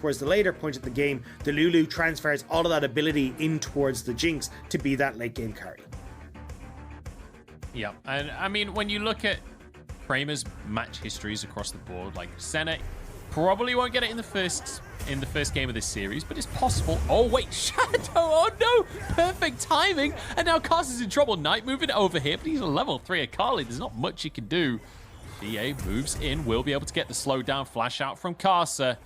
Towards the later point of the game, the Lulu transfers all of that ability in towards the Jinx to be that late game carry. Yeah, and I mean, when you look at Kramer's match histories across the board, like Senna probably won't get it in the first game of this series, but it's possible. Oh wait, Shadow! Oh no! Perfect timing! And now Carsa's in trouble. Knight moving over here, but he's a level 3 Akali. There's not much he can do. GA moves in, will be able to get the slow down flash out from Carsa.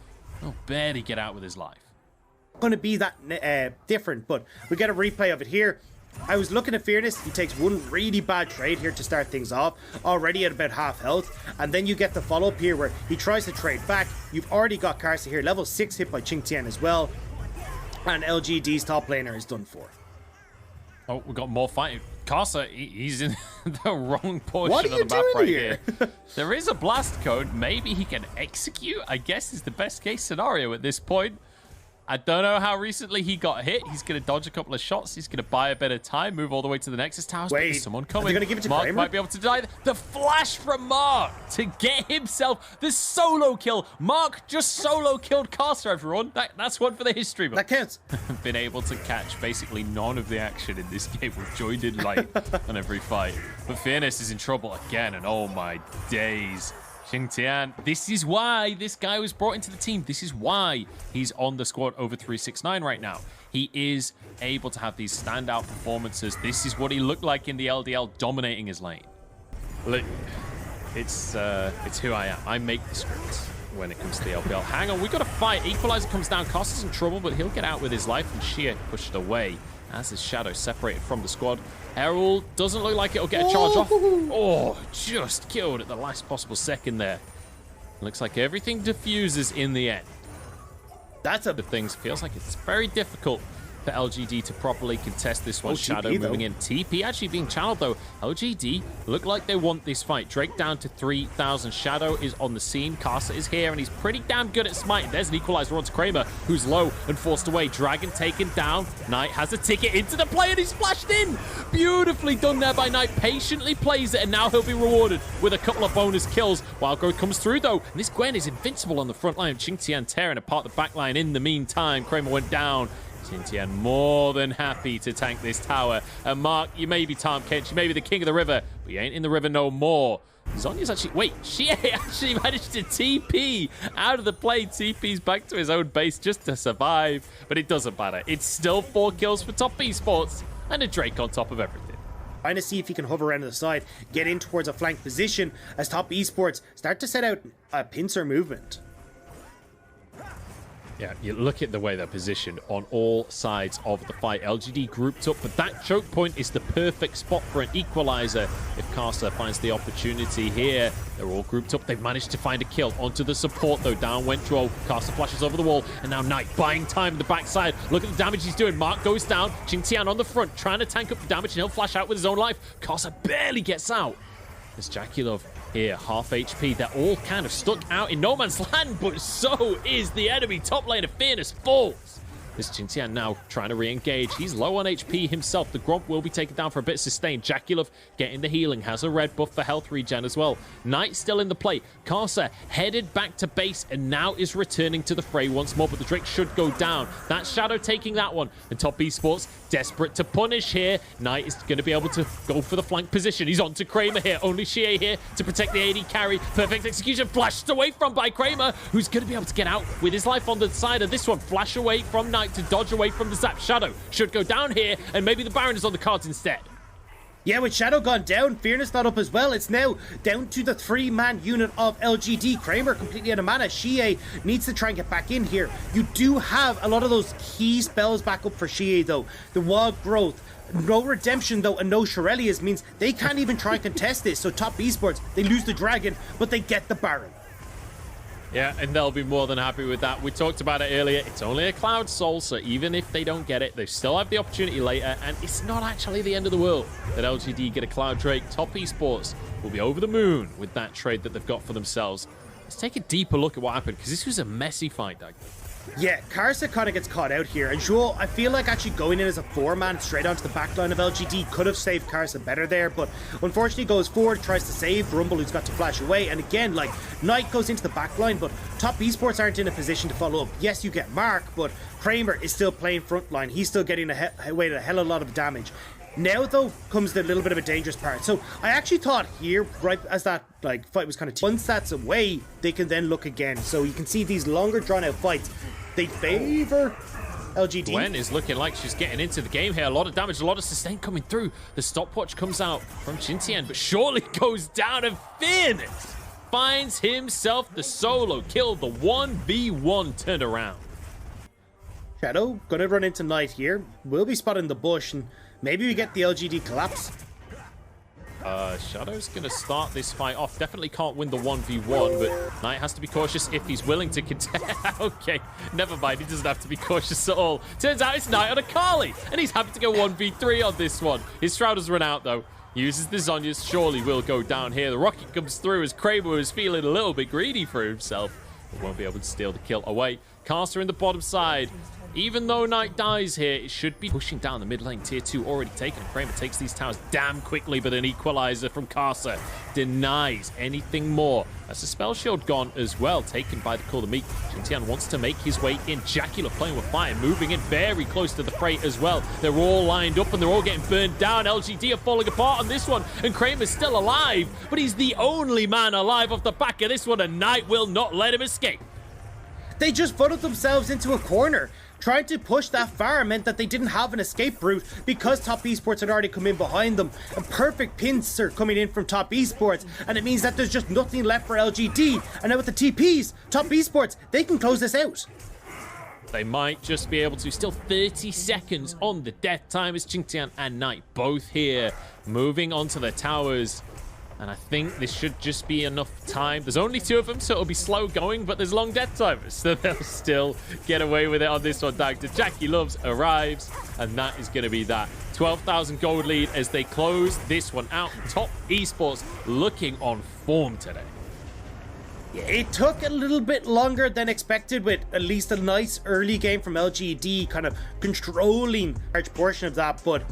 He'll barely get out with his life. Going to be that different, but we get a replay of it here. I was looking at Fearless. He takes one really bad trade here to start things off, already at about half health, and then you get the follow-up here where he tries to trade back. You've already got Karsa here, level 6 hit by Qingtian as well, and LGD's top laner is done for. Oh, we got more fighting. Karsa, he's in the wrong portion of the map right here. There is a blast code. Maybe he can execute, I guess, is the best case scenario at this point. I don't know how recently he got hit. He's going to dodge a couple of shots. He's going to buy a bit of time, move all the way to the Nexus Towers. Wait, there's someone coming. Are they going to give it to Mark Kramer? Might be able to die. The flash from Mark to get himself the solo kill. Mark just solo killed Karsa, everyone. That's one for the history book. That counts. Been able to catch basically none of the action in this game. We've joined in light on every fight. But Fairness is in trouble again, and oh my days. Qingtian, this is why this guy was brought into the team. This is why he's on the squad over 369 right now. He is able to have these standout performances. This is what he looked like in the LDL, dominating his lane. Look, it's who I am. I make the scripts when it comes to the LPL. Hang on, we got to fight. Equalizer comes down. Costa's in trouble, but he'll get out with his life, and Shia pushed away as his Shadow separated from the squad. Herald doesn't look like it'll get a charge off. Oh, just killed at the last possible second there. Looks like everything diffuses in the end. That's a the things. Feels like it's very difficult for LGD to properly contest this one. Shadow TP, moving in. TP actually being channeled, though. LGD look like they want this fight. Drake down to 3,000. Shadow is on the scene. Karsa is here, and he's pretty damn good at smiting. There's an equalizer onto Kramer, who's low and forced away. Dragon taken down. Knight has a ticket into the play, and he's flashed in. Beautifully done there by Knight. Patiently plays it, and now he'll be rewarded with a couple of bonus kills. Wild Growth comes through, though, and this Gwen is invincible on the front line. Qingtian tearing apart the back line. In the meantime, Kramer went down. Qingtian more than happy to tank this tower. And Mark, you may be Tom Kench, you may be the king of the river, but you ain't in the river no more. Zonya's actually... Wait, she actually managed to TP out of the play. TP's back to his own base just to survive, but it doesn't matter. It's still 4 kills for top esports and a Drake on top of everything. Trying to see if he can hover around to the side, get in towards a flank position as top esports start to set out a pincer movement. Yeah, you look at the way they're positioned on all sides of the fight. LGD grouped up, but that choke point is the perfect spot for an equalizer. If Karsa finds the opportunity here, they're all grouped up. They've managed to find a kill onto the support, though. Down went Droll. Karsa flashes over the wall, and now Knight buying time in the backside. Look at the damage he's doing. Mark goes down. Qingtian on the front, trying to tank up the damage, and he'll flash out with his own life. Karsa barely gets out. There's Jackie here, half HP. They're all kind of stuck out in no man's land, but so is the enemy top laner. Fairness falls. This Qingtian now trying to re-engage. He's low on HP himself. The Gromp will be taken down for a bit of sustain. Jackie getting the healing. Has a red buff for health regen as well. Knight still in the play. Karsa headed back to base and now is returning to the fray once more, but the Drake should go down. That Shadow taking that one. And top esports desperate to punish here. Knight is going to be able to go for the flank position. He's on to Kramer here. Only Shea here to protect the AD carry. Perfect execution. Flashed away from by Kramer, who's going to be able to get out with his life on the side of this one. Flash away from Knight to dodge away from the zap. Shadow should go down here, and maybe the Baron is on the cards instead. Yeah, with Shadow gone down, Fearless not up as well. It's now down to the 3-man unit of LGD. Kramer completely out of mana. Shie needs to try and get back in here. You do have a lot of those key spells back up for Shie, though. The Wild Growth, no Redemption, though, and no Shirelias means they can't even try and contest this. So top esports, they lose the Dragon, but they get the Baron. Yeah, and they'll be more than happy with that. We talked about it earlier. It's only a Cloud Soul, so even if they don't get it, they still have the opportunity later, and it's not actually the end of the world that LGD get a Cloud Drake. Top esports will be over the moon with that trade that they've got for themselves. Let's take a deeper look at what happened, because this was a messy fight, Doug. Yeah, Karsa kind of gets caught out here, and Joel, I feel like actually going in as a 4-man straight onto the backline of LGD could have saved Karsa better there, but unfortunately goes forward, tries to save Rumble, who's got to flash away, and again, like, Knight goes into the backline, but Top Esports aren't in a position to follow up. Yes, you get Mark, but Kramer is still playing frontline. He's still getting away with a hell of a lot of damage. Now, though, comes the little bit of a dangerous part. So I actually thought here, right as that like fight was kind of once that's away, they can then look again. So you can see these longer drawn-out fights. They favor LGD. Gwen is looking like she's getting into the game here. A lot of damage, a lot of sustain coming through. The stopwatch comes out from Xintian, but surely goes down, and Fearness finds himself the solo kill, the 1v1 turned around. Shadow gonna run into Knight here. Will be spotting the bush, and maybe we get the LGD collapse. Shadow's gonna start this fight off. Definitely can't win the 1v1, but Knight has to be cautious if he's willing to contest. Okay, never mind. He doesn't have to be cautious at all. Turns out it's Knight on a Carly, and he's happy to go 1v3 on this one. His Shroud has run out, though. Uses the Zhonya's, surely will go down here. The rocket comes through as Kramer is feeling a little bit greedy for himself, but won't be able to steal the kill away. Caster in the bottom side. Even though Knight dies here, it should be pushing down the mid lane. Tier 2 already taken. Kramer takes these towers damn quickly, but an equalizer from Karsa denies anything more. That's a spell shield gone as well, taken by the Call to Meet. Xintian wants to make his way in. Jacula playing with fire, moving in very close to the fray as well. They're all lined up and they're all getting burned down. LGD are falling apart on this one, and Kramer's still alive, but he's the only man alive off the back of this one, and Knight will not let him escape. They just voted themselves into a corner. Trying to push that far meant that they didn't have an escape route because Top Esports had already come in behind them. A perfect pincer coming in from Top Esports, and it means that there's just nothing left for LGD. And now with the TPs, Top Esports, they can close this out. They might just be able to. Still 30 seconds on the death time as Xintian and Knight both here, moving onto the towers. And I think this should just be enough time. There's only 2 of them, so it'll be slow going, but there's long death timers, so they'll still get away with it on this one. Dagda Jackie Loves arrives, and that is going to be that. 12,000 gold lead as they close this one out. Top Esports looking on form today. It took a little bit longer than expected, with at least a nice early game from LGD kind of controlling a large portion of that, but